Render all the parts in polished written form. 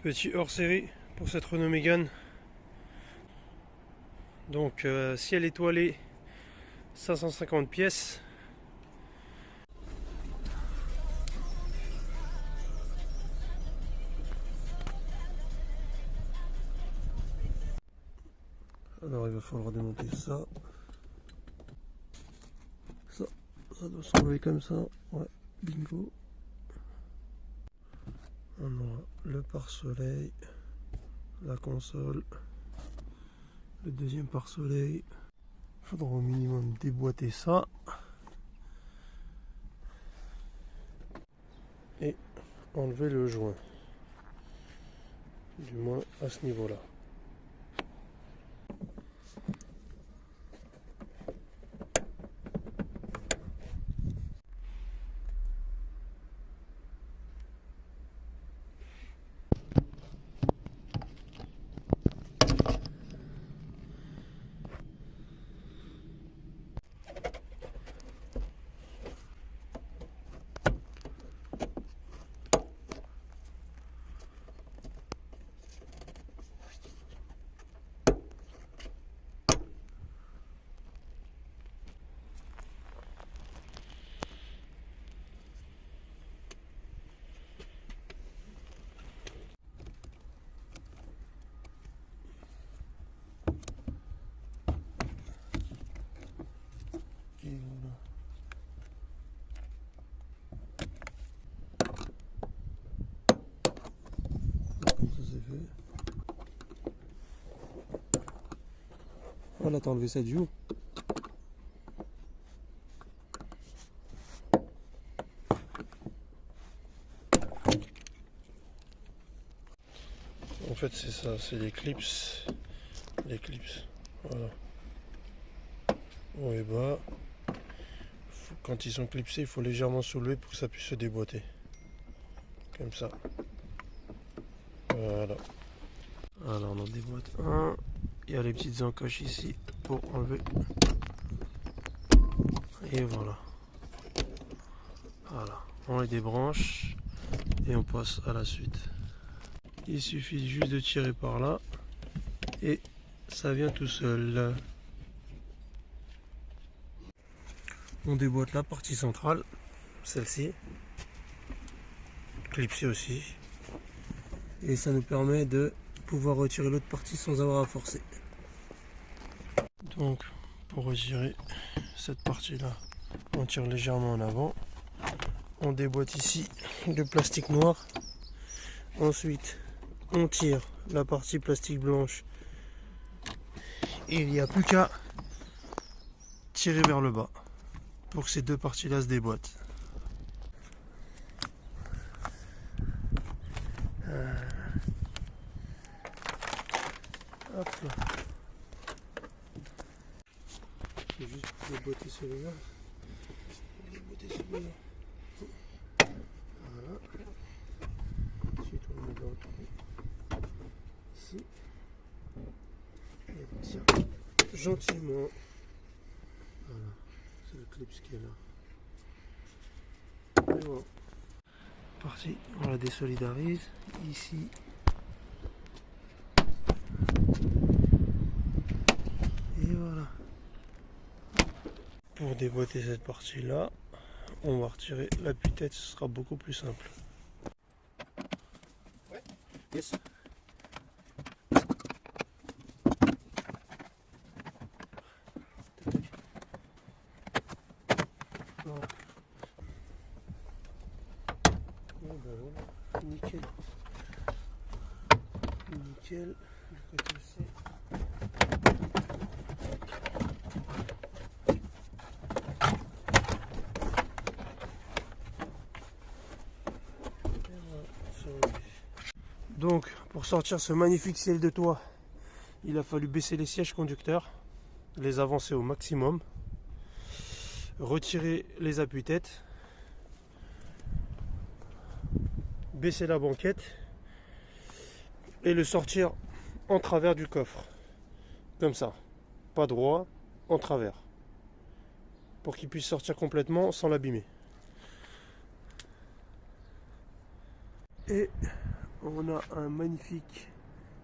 Petit hors-série pour cette Renault Mégane. Donc ciel étoilé, 550 pièces. Alors il va falloir démonter ça. Ça doit s'enlever comme ça. Ouais, bingo. On aura le pare-soleil, la console, le deuxième pare-soleil. Il faudra au minimum déboîter ça. Et enlever le joint. Du moins à ce niveau-là. Et voilà. Comme ça c'est fait. Voilà, t'as enlevé cette joue. En fait c'est ça, c'est les clips. Les clips. Voilà. Haut et bas. Quand ils sont clipsés, il faut légèrement soulever pour que ça puisse se déboîter. Comme ça. Voilà. Alors on en déboîte un. Il y a les petites encoches ici pour enlever. Et voilà. Voilà. On les débranche et on passe à la suite. Il suffit juste de tirer par là et ça vient tout seul. On déboîte la partie centrale, celle-ci, clipsée aussi, et ça nous permet de pouvoir retirer l'autre partie sans avoir à forcer. Donc pour retirer cette partie-là, on tire légèrement en avant, on déboîte ici le plastique noir, ensuite on tire la partie plastique blanche et il n'y a plus qu'à tirer vers le bas pour que ces deux parties-là se déboîtent. Hop là. C'est juste pour déboîter celui-là. Déboîter celui-là. Voilà. Ensuite on met dans le trou. Ici. Et on tire gentiment. Voilà. C'est le clip qui est là. Et voilà. Parti, on la désolidarise. Ici. Et voilà. Pour déboîter cette partie là, on va retirer l'appui-tête, ce sera beaucoup plus simple. Ouais. Yes. Donc. Et ben voilà, nickel. Nickel. Le côté aussi. Donc pour sortir ce magnifique ciel de toit, il a fallu baisser les sièges conducteurs, les avancer au maximum, retirer les appuis-têtes, baisser la banquette et le sortir en travers du coffre, comme ça, pas droit, en travers, pour qu'il puisse sortir complètement sans l'abîmer. Et On a un magnifique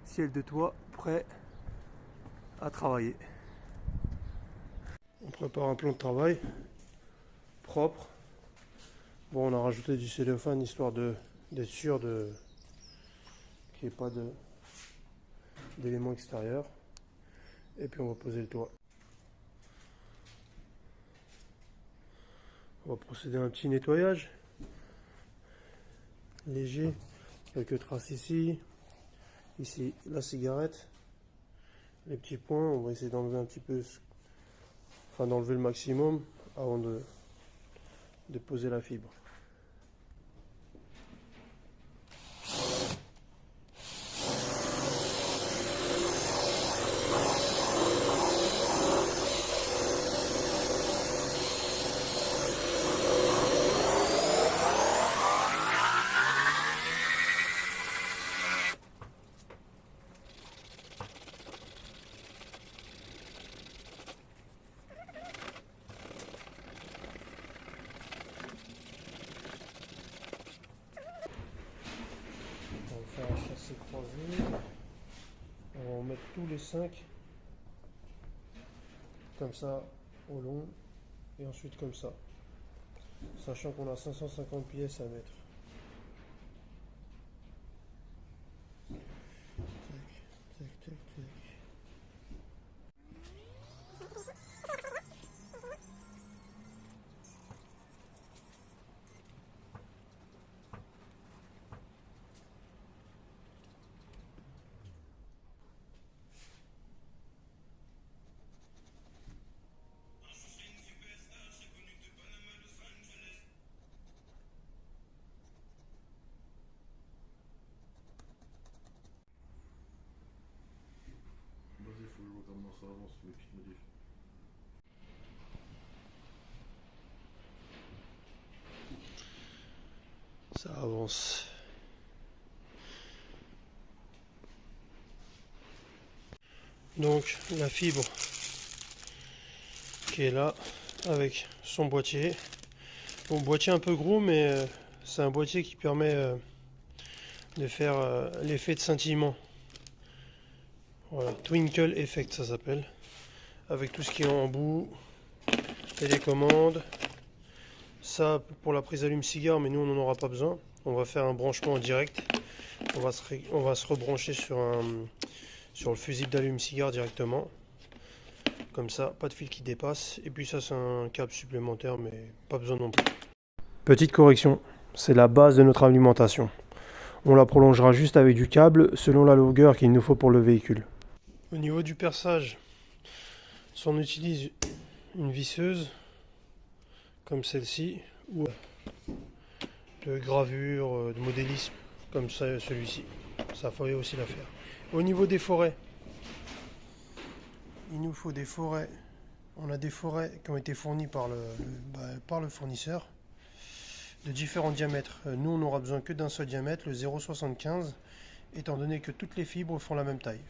ciel de toit prêt à travailler. On prépare un plan de travail propre. Bon, on a rajouté du cellophane histoire d'être sûr qu'il n'y ait pas d'éléments extérieurs. Et puis on va poser le toit. On va procéder à un petit nettoyage léger. Quelques traces ici. Ici, la cigarette. Les petits points, on va essayer d'enlever un petit peu, enfin d'enlever le maximum avant de poser la fibre. On va faire un chassé croisé. On va en mettre tous les 5 comme ça au long et ensuite comme ça, sachant qu'on a 550 pièces à mettre. Tac, tac, tac, tac. Vas-y, faut que je vois comment ça avance, les petites modifs. Ça avance. Donc la fibre qui est là avec son boîtier. Bon, boîtier un peu gros, mais c'est un boîtier qui permet de faire l'effet de scintillement. Voilà, Twinkle Effect ça s'appelle. Avec tout ce qui est en bout, télécommande. Ça pour la prise allume-cigare, mais nous on n'en aura pas besoin. On va faire un branchement en direct. On va se rebrancher sur le fusible d'allume-cigare directement. Comme ça, pas de fil qui dépasse. Et puis ça c'est un câble supplémentaire, mais pas besoin non plus. Petite correction, c'est la base de notre alimentation. On la prolongera juste avec du câble selon la longueur qu'il nous faut pour le véhicule. Au niveau du perçage, si on utilise une visseuse comme celle-ci ou de gravure, de modélisme comme ça, celui-ci, ça ferait aussi l'affaire. Au niveau des forêts, il nous faut des forêts. On a des forêts qui ont été fournies par le fournisseur de différents diamètres. Nous, on n'aura besoin que d'un seul diamètre, le 0,75, étant donné que toutes les fibres font la même taille.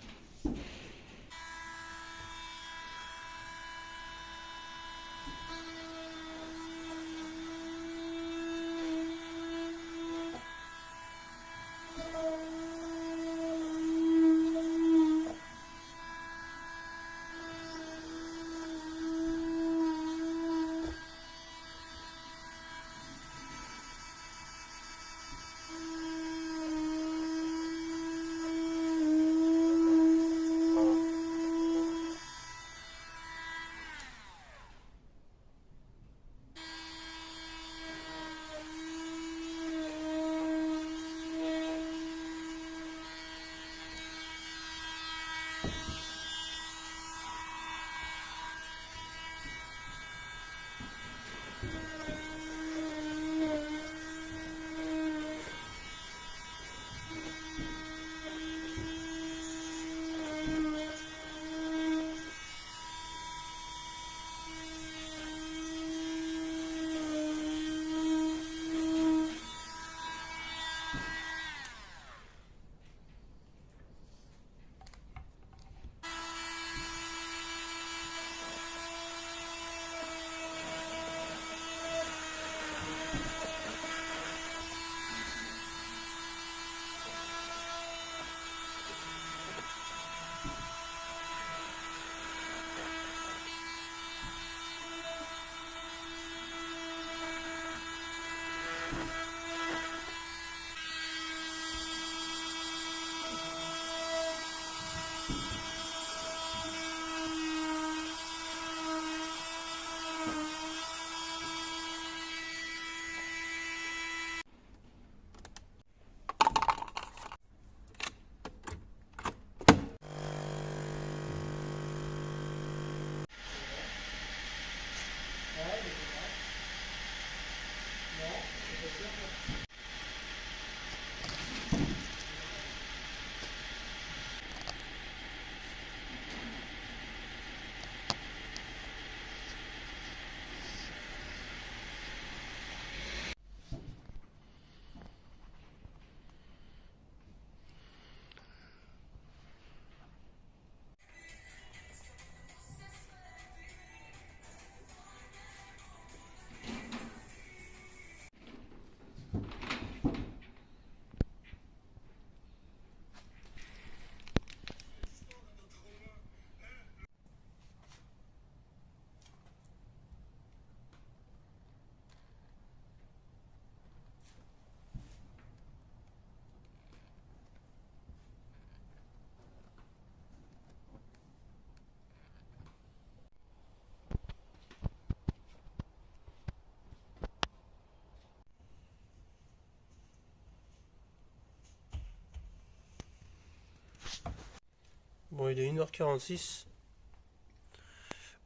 Bon, il est 1h46.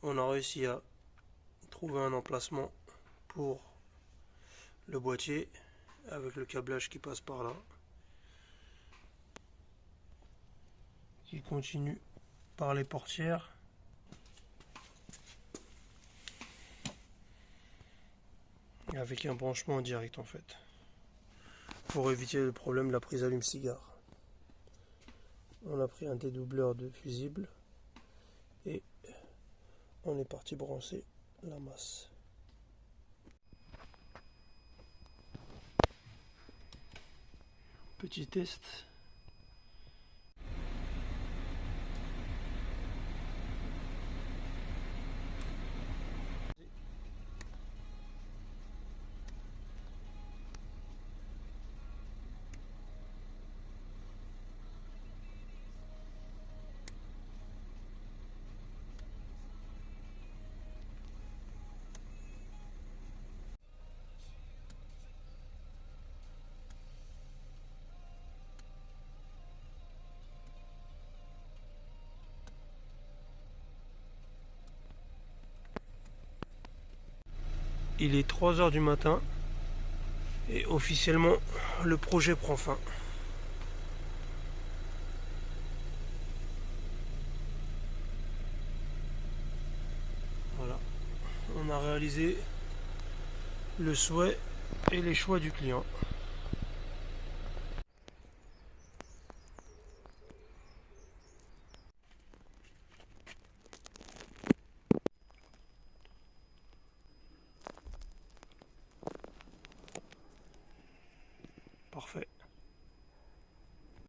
On a réussi à trouver un emplacement pour le boîtier avec le câblage qui passe par là, qui continue par les portières avec un branchement direct en fait, pour éviter le problème de la prise allume-cigare. On a pris un dédoubleur de fusible et on est parti brancher la masse. Petit test. Il est 3h du matin et officiellement le projet prend fin. Voilà, on a réalisé le souhait et les choix du client.